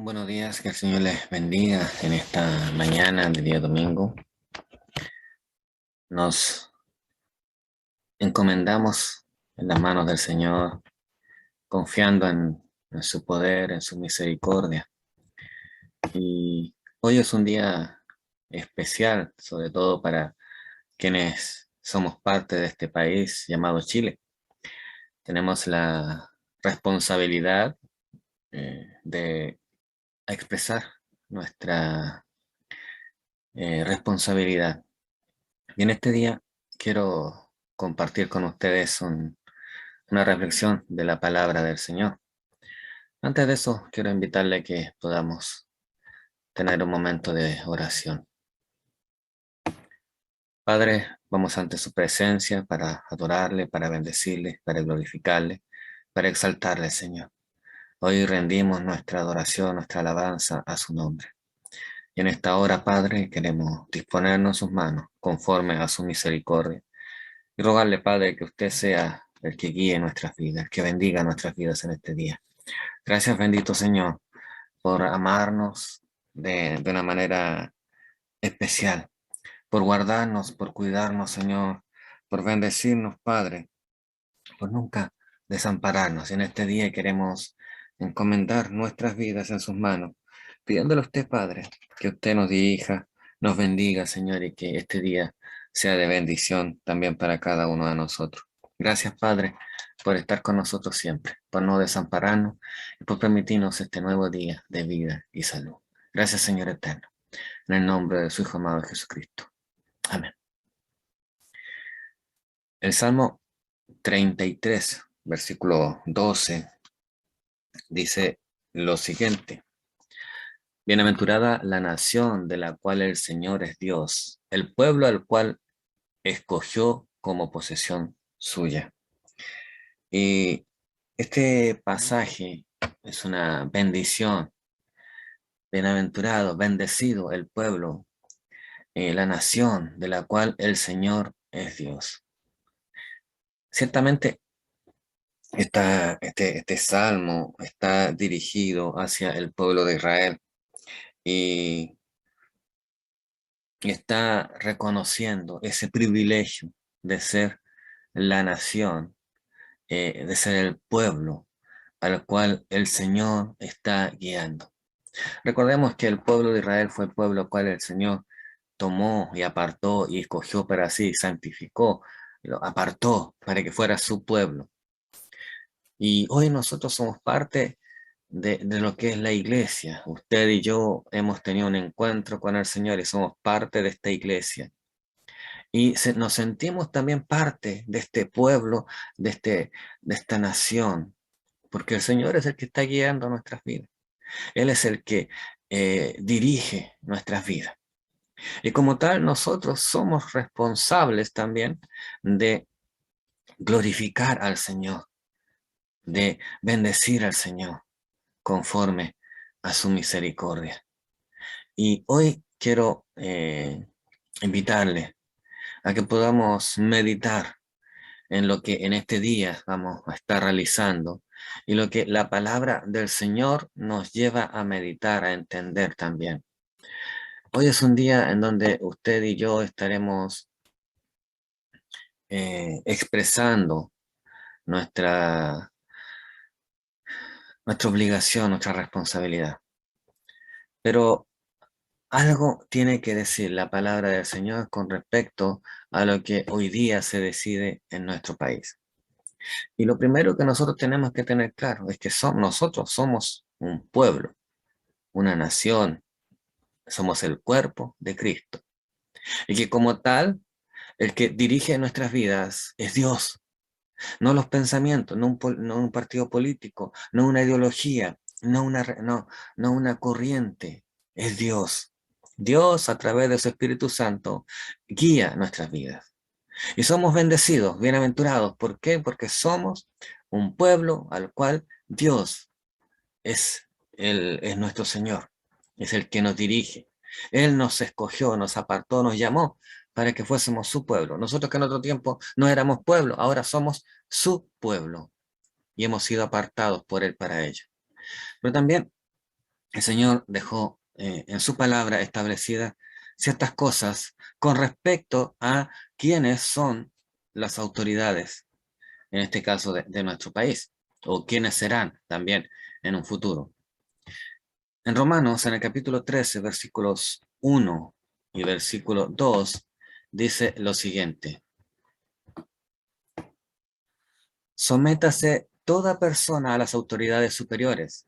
Buenos días, que el Señor les bendiga en esta mañana de día domingo. Nos encomendamos en las manos del Señor, confiando en su poder, en su misericordia. Y hoy es un día especial, sobre todo para quienes somos parte de este país llamado Chile. Tenemos la responsabilidad de expresar nuestra responsabilidad. Y en este día quiero compartir con ustedes una reflexión de la palabra del Señor. Antes de eso, quiero invitarle a que podamos tener un momento de oración. Padre, vamos ante su presencia para adorarle, para bendecirle, para glorificarle, para exaltarle, Señor. Hoy rendimos nuestra adoración, nuestra alabanza a su nombre. Y en esta hora, Padre, queremos disponernos en sus manos conforme a su misericordia. Y rogarle, Padre, que usted sea el que guíe nuestras vidas, el que bendiga nuestras vidas en este día. Gracias, bendito Señor, por amarnos de una manera especial, por guardarnos, por cuidarnos, Señor, por bendecirnos, Padre, por nunca desampararnos. Y en este día queremos encomendar nuestras vidas en sus manos, pidiéndole a usted, Padre, que usted nos dirija, nos bendiga, Señor, y que este día sea de bendición también para cada uno de nosotros. Gracias, Padre, por estar con nosotros siempre, por no desampararnos y por permitirnos este nuevo día de vida y salud. Gracias, Señor eterno, en el nombre de su Hijo amado Jesucristo. Amén. El Salmo 33, versículo 12, dice lo siguiente: Bienaventurada la nación de la cual el Señor es Dios, el pueblo al cual escogió como posesión suya. Y este pasaje es una bendición. Bienaventurado, bendecido el pueblo, la nación de la cual el Señor es Dios. Ciertamente, este salmo está dirigido hacia el pueblo de Israel y está reconociendo ese privilegio de ser la nación, de ser el pueblo al cual el Señor está guiando. Recordemos que el pueblo de Israel fue el pueblo al cual el Señor tomó y apartó y escogió para sí, santificó, lo apartó para que fuera su pueblo. Y hoy nosotros somos parte de lo que es la iglesia. Usted y yo hemos tenido un encuentro con el Señor y somos parte de esta iglesia. Y nos sentimos también parte de este pueblo, de esta nación, porque el Señor es el que está guiando nuestras vidas. Él es el que dirige nuestras vidas. Y como tal, nosotros somos responsables también de glorificar al Señor, de bendecir al Señor conforme a su misericordia. Y hoy quiero invitarle a que podamos meditar en lo que en este día vamos a estar realizando y lo que la palabra del Señor nos lleva a meditar, a entender también. Hoy es un día en donde usted y yo estaremos expresando nuestra, nuestra obligación, nuestra responsabilidad. Pero algo tiene que decir la palabra del Señor con respecto a lo que hoy día se decide en nuestro país. Y lo primero que nosotros tenemos que tener claro es que nosotros somos un pueblo, una nación, somos el cuerpo de Cristo. Y que como tal, el que dirige nuestras vidas es Dios, no los pensamientos, no un partido político, no una ideología, no una corriente, es Dios. Dios, a través de su Espíritu Santo, guía nuestras vidas. Y somos bendecidos, bienaventurados. ¿Por qué? Porque somos un pueblo al cual Dios es nuestro Señor, es el que nos dirige. Él nos escogió, nos apartó, nos llamó para que fuésemos su pueblo. Nosotros que en otro tiempo no éramos pueblo, ahora somos su pueblo y hemos sido apartados por Él para ello. Pero también el Señor dejó en su palabra establecidas ciertas cosas con respecto a quiénes son las autoridades, en este caso de nuestro país, o quiénes serán también en un futuro. En Romanos, en el capítulo 13, versículos 1 y versículo 2, dice lo siguiente: sométase toda persona a las autoridades superiores,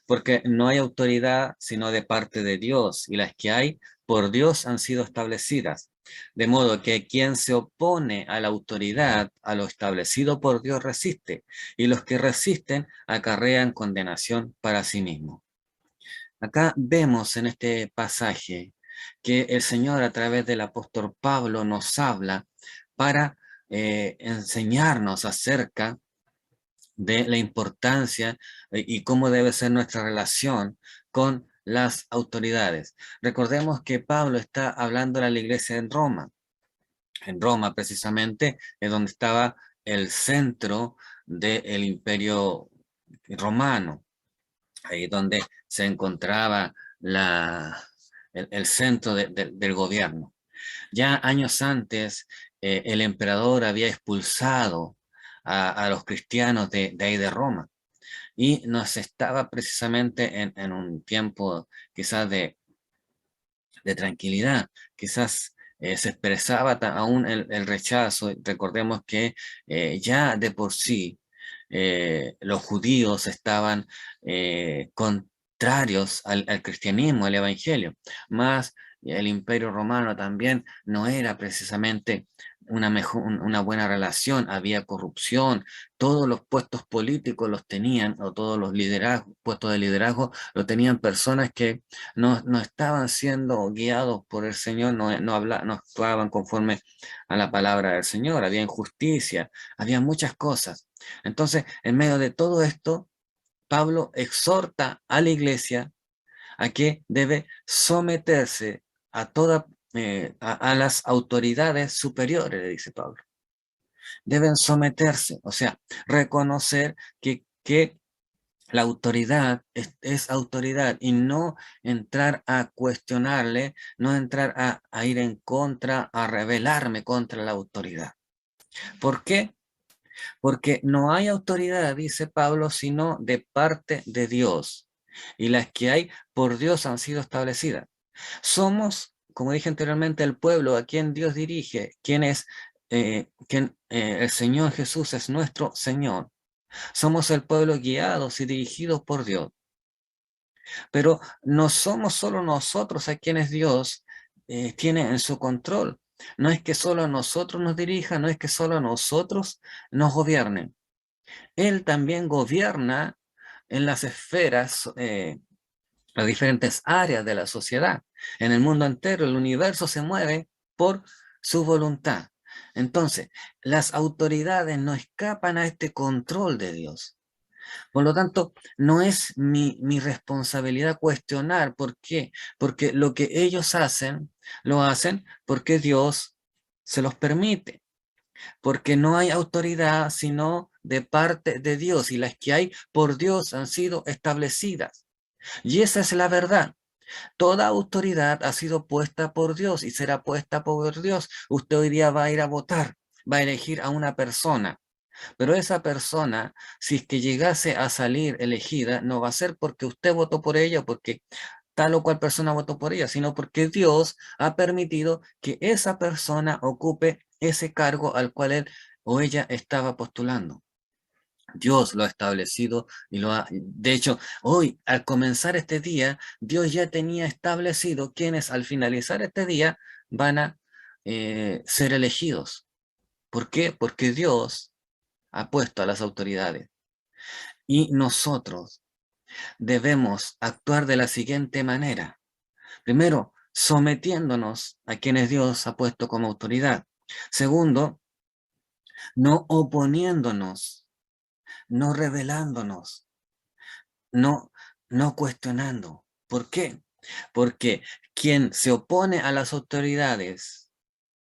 porque no hay autoridad sino de parte de Dios, y las que hay por Dios han sido establecidas. De modo que quien se opone a la autoridad, a lo establecido por Dios, resiste, y los que resisten acarrean condenación para sí mismos. Acá vemos en este pasaje que el Señor a través del apóstol Pablo nos habla para enseñarnos acerca de la importancia y cómo debe ser nuestra relación con las autoridades. Recordemos que Pablo está hablando a la iglesia en Roma. En Roma, precisamente, es donde estaba el centro del imperio romano, ahí donde se encontraba el centro del gobierno. Ya años antes, el emperador había expulsado a los cristianos de ahí de Roma y nos estaba precisamente en un tiempo quizás de tranquilidad, quizás se expresaba aún el rechazo. Recordemos que ya de por sí los judíos estaban contrarios al cristianismo, al evangelio, más el imperio romano también no era precisamente una buena relación, había corrupción, todos los puestos políticos los tenían, o todos los puestos de liderazgo, lo tenían personas que no estaban siendo guiados por el Señor, no actuaban conforme a la palabra del Señor, había injusticia, había muchas cosas. Entonces, en medio de todo esto, Pablo exhorta a la iglesia a que debe someterse a las autoridades superiores, le dice Pablo. Deben someterse, o sea, reconocer que la autoridad es autoridad y no entrar a cuestionarle, no entrar a ir en contra, a rebelarme contra la autoridad. ¿Por qué? Porque no hay autoridad, dice Pablo, sino de parte de Dios. Y las que hay por Dios han sido establecidas. Somos, como dije anteriormente, el pueblo a quien Dios dirige, el Señor Jesús es nuestro Señor. Somos el pueblo guiados y dirigidos por Dios. Pero no somos solo nosotros a quienes Dios tiene en su control. No es que solo nosotros nos dirija, no es que solo nosotros nos gobiernen. Él también gobierna en las esferas, las diferentes áreas de la sociedad. En el mundo entero, el universo se mueve por su voluntad. Entonces, las autoridades no escapan a este control de Dios. Por lo tanto, no es mi responsabilidad cuestionar por qué, porque lo que ellos hacen, lo hacen porque Dios se los permite, porque no hay autoridad sino de parte de Dios, y las que hay por Dios han sido establecidas. Y esa es la verdad. Toda autoridad ha sido puesta por Dios y será puesta por Dios. Usted hoy día va a ir a votar, va a elegir a una persona. Pero esa persona, si es que llegase a salir elegida, no va a ser porque usted votó por ella o porque tal o cual persona votó por ella, sino porque Dios ha permitido que esa persona ocupe ese cargo al cual él o ella estaba postulando. Dios lo ha establecido y lo ha... De hecho, hoy, al comenzar este día, Dios ya tenía establecido quienes al finalizar este día van a ser elegidos. ¿Por qué? Porque Dios ha puesto a las autoridades. Y nosotros debemos actuar de la siguiente manera. Primero, sometiéndonos a quienes Dios ha puesto como autoridad. Segundo, no oponiéndonos, no rebelándonos, no, no cuestionando. ¿Por qué? Porque quien se opone a las autoridades,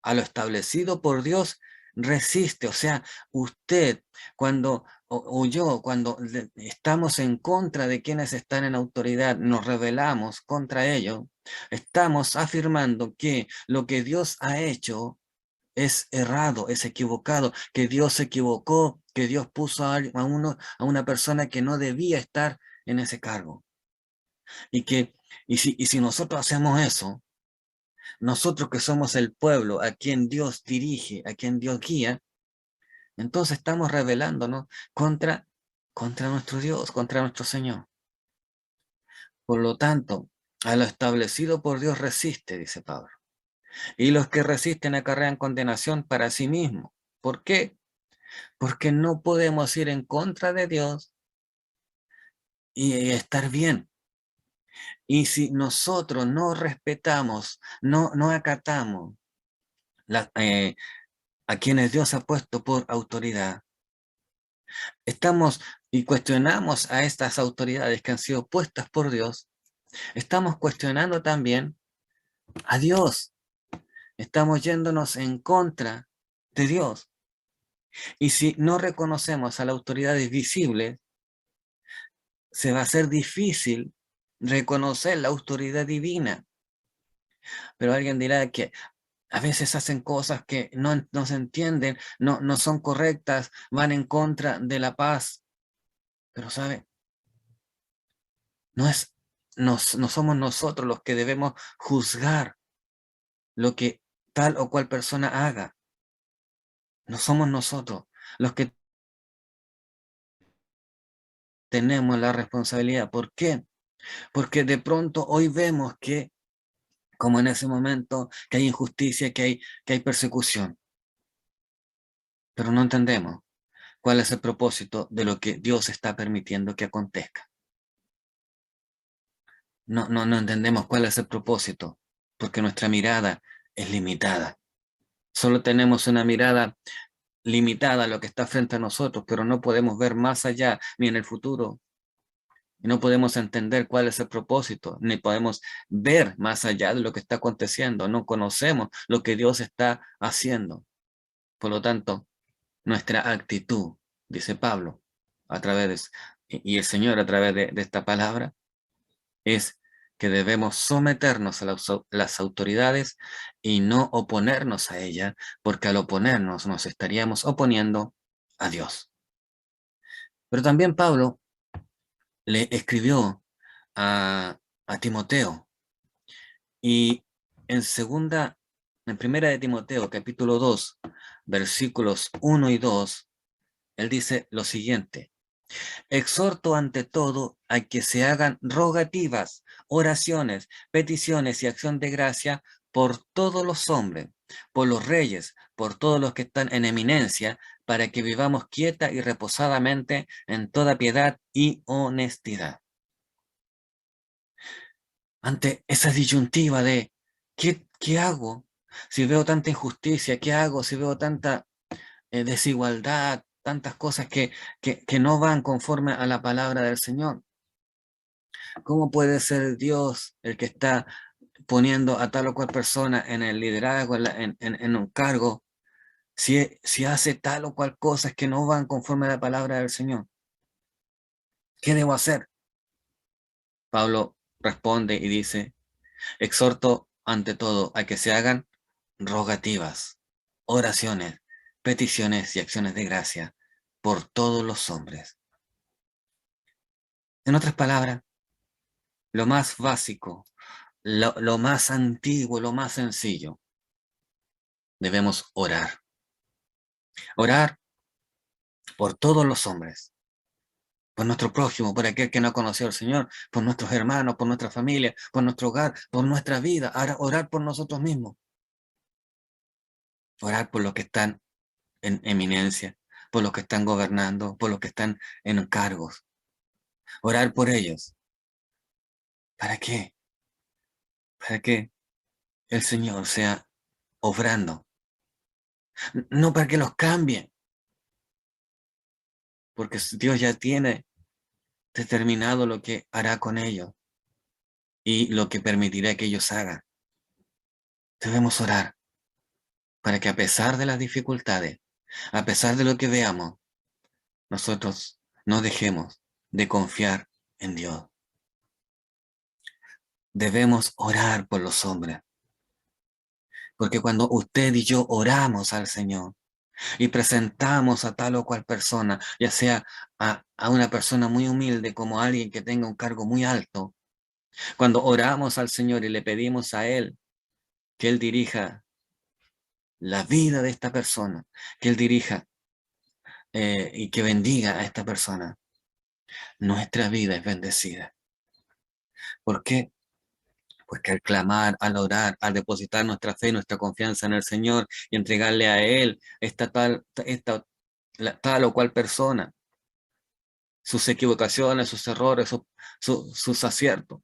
a lo establecido por Dios, resiste. O sea, usted, cuando o yo, cuando estamos en contra de quienes están en autoridad, nos rebelamos contra ellos, estamos afirmando que lo que Dios ha hecho es errado, es equivocado, que Dios se equivocó, que Dios puso a una persona que no debía estar en ese cargo. Y si nosotros hacemos eso, nosotros que somos el pueblo a quien Dios dirige, a quien Dios guía, entonces estamos rebelándonos contra nuestro Dios, contra nuestro Señor. Por lo tanto, a lo establecido por Dios resiste, dice Pablo. Y los que resisten acarrean condenación para sí mismos. ¿Por qué? Porque no podemos ir en contra de Dios y estar bien. Y si nosotros no respetamos, no acatamos a quienes Dios ha puesto por autoridad, estamos y cuestionamos a estas autoridades que han sido puestas por Dios, estamos cuestionando también a Dios, estamos yéndonos en contra de Dios. Y si no reconocemos a las autoridades visibles, se va a hacer difícil reconocer la autoridad divina. Pero alguien dirá que a veces hacen cosas que no se entienden, no son correctas, van en contra de la paz. Pero ¿sabe? No es, no somos nosotros los que debemos juzgar lo que tal o cual persona haga. No somos nosotros los que tenemos la responsabilidad. ¿Por qué? Porque de pronto hoy vemos que, como en ese momento, que hay injusticia, que hay persecución, pero no entendemos cuál es el propósito de lo que Dios está permitiendo que acontezca. No entendemos cuál es el propósito, porque nuestra mirada es limitada. Solo tenemos una mirada limitada a lo que está frente a nosotros, pero no podemos ver más allá ni en el futuro. Y no podemos entender cuál es el propósito, ni podemos ver más allá de lo que está aconteciendo. No conocemos lo que Dios está haciendo. Por lo tanto, nuestra actitud, dice Pablo, a través y el Señor a través de esta palabra, es que debemos someternos a las autoridades y no oponernos a ellas, porque al oponernos nos estaríamos oponiendo a Dios. Pero también Pablo le escribió a Timoteo y en primera de Timoteo, capítulo 2, versículos 1 y 2, él dice lo siguiente: exhorto ante todo a que se hagan rogativas, oraciones, peticiones y acción de gracia por todos los hombres, por los reyes, por todos los que están en eminencia, para que vivamos quieta y reposadamente en toda piedad y honestidad. Ante esa disyuntiva de ¿qué hago si veo tanta injusticia? ¿Qué hago si veo tanta desigualdad, tantas cosas que no van conforme a la palabra del Señor? ¿Cómo puede ser Dios el que está poniendo a tal o cual persona en el liderazgo, en un cargo, si hace tal o cual cosas que no van conforme a la palabra del Señor? ¿Qué debo hacer? Pablo responde y dice: exhorto ante todo a que se hagan rogativas, oraciones, peticiones y acciones de gracia por todos los hombres. En otras palabras, lo más básico, lo más antiguo, lo más sencillo, debemos orar. Orar por todos los hombres, por nuestro prójimo, por aquel que no conoció al Señor, por nuestros hermanos, por nuestra familia, por nuestro hogar, por nuestra vida. Ahora, orar por nosotros mismos, orar por los que están en eminencia, por los que están gobernando, por los que están en cargos. Orar por ellos. ¿Para qué? Para que el Señor sea obrando. No para que los cambie, porque Dios ya tiene determinado lo que hará con ellos y lo que permitirá que ellos hagan. Debemos orar para que a pesar de las dificultades, a pesar de lo que veamos, nosotros no dejemos de confiar en Dios. Debemos orar por los hombres, porque cuando usted y yo oramos al Señor y presentamos a tal o cual persona, ya sea a una persona muy humilde como alguien que tenga un cargo muy alto, cuando oramos al Señor y le pedimos a Él que Él dirija la vida de esta persona, que Él dirija y que bendiga a esta persona, nuestra vida es bendecida. ¿Por qué? Porque al clamar, al orar, al depositar nuestra fe, nuestra confianza en el Señor y entregarle a Él tal o cual persona, sus equivocaciones, sus errores, sus aciertos,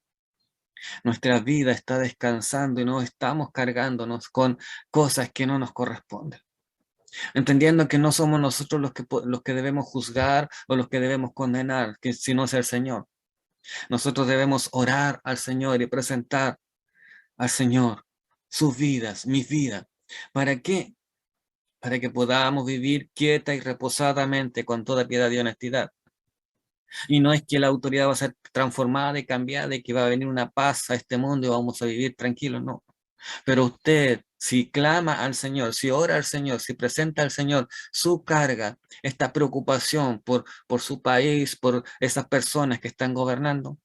nuestra vida está descansando y no estamos cargándonos con cosas que no nos corresponden. Entendiendo que no somos nosotros los que debemos juzgar o los que debemos condenar, sino es el Señor. Nosotros debemos orar al Señor y presentar al Señor sus vidas, mis vidas. ¿Para qué? Para que podamos vivir quieta y reposadamente con toda piedad y honestidad. Y no es que la autoridad va a ser transformada y cambiada y que va a venir una paz a este mundo y vamos a vivir tranquilos, no. Pero usted, si clama al Señor, si ora al Señor, si presenta al Señor su carga, esta preocupación por su país, por esas personas que están gobernando,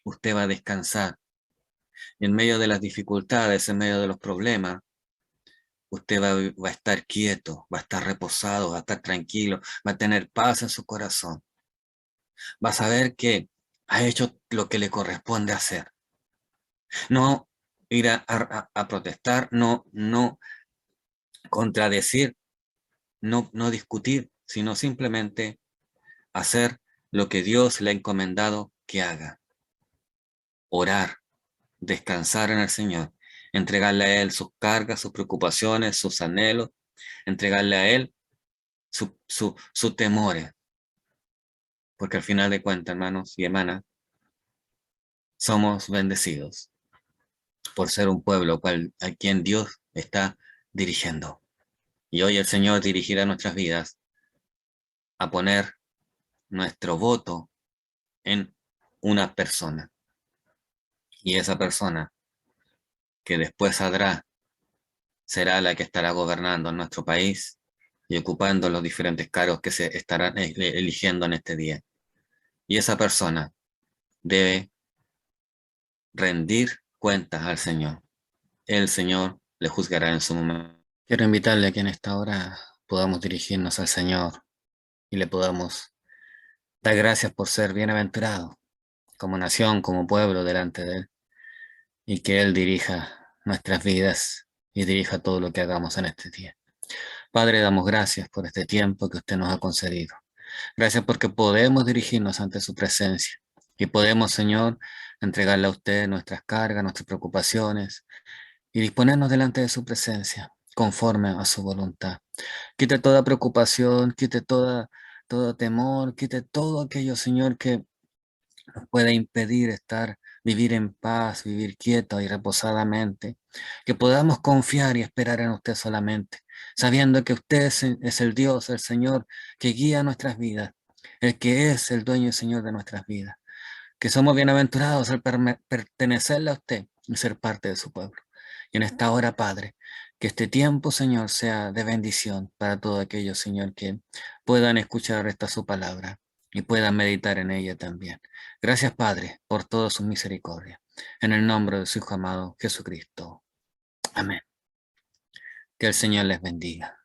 usted va a descansar. Y en medio de las dificultades, en medio de los problemas, usted va a estar quieto, va a estar reposado, va a estar tranquilo, va a tener paz en su corazón. Va a saber que ha hecho lo que le corresponde hacer. No ir a protestar, no contradecir, no discutir, sino simplemente hacer lo que Dios le ha encomendado que haga. Orar, descansar en el Señor, entregarle a Él sus cargas, sus preocupaciones, sus anhelos, entregarle a Él sus temores. Porque al final de cuentas, hermanos y hermanas, somos bendecidos por ser un pueblo a quien Dios está dirigiendo. Y hoy el Señor dirigirá nuestras vidas a poner nuestro voto en una persona. Y esa persona que después saldrá será la que estará gobernando en nuestro país y ocupando los diferentes cargos que se estarán eligiendo en este día. Y esa persona debe rendir cuentas al Señor. El Señor le juzgará en su momento. Quiero invitarle a que en esta hora podamos dirigirnos al Señor y le podamos dar gracias por ser bienaventurado como nación, como pueblo delante de Él, y que Él dirija nuestras vidas y dirija todo lo que hagamos en este día. Padre, damos gracias por este tiempo que usted nos ha concedido. Gracias porque podemos dirigirnos ante su presencia y podemos, Señor, entregarle a usted nuestras cargas, nuestras preocupaciones y disponernos delante de su presencia conforme a su voluntad. Quite toda preocupación, quite todo temor, quite todo aquello, Señor, que nos pueda impedir vivir en paz, vivir quieto y reposadamente, que podamos confiar y esperar en usted solamente, sabiendo que usted es el Dios, el Señor, que guía nuestras vidas, el que es el dueño y Señor de nuestras vidas, que somos bienaventurados al pertenecerle a usted y ser parte de su pueblo. Y en esta hora, Padre, que este tiempo, Señor, sea de bendición para todos aquellos, Señor, que puedan escuchar esta su palabra y puedan meditar en ella también. Gracias, Padre, por toda su misericordia. En el nombre de su Hijo amado, Jesucristo. Amén. Que el Señor les bendiga.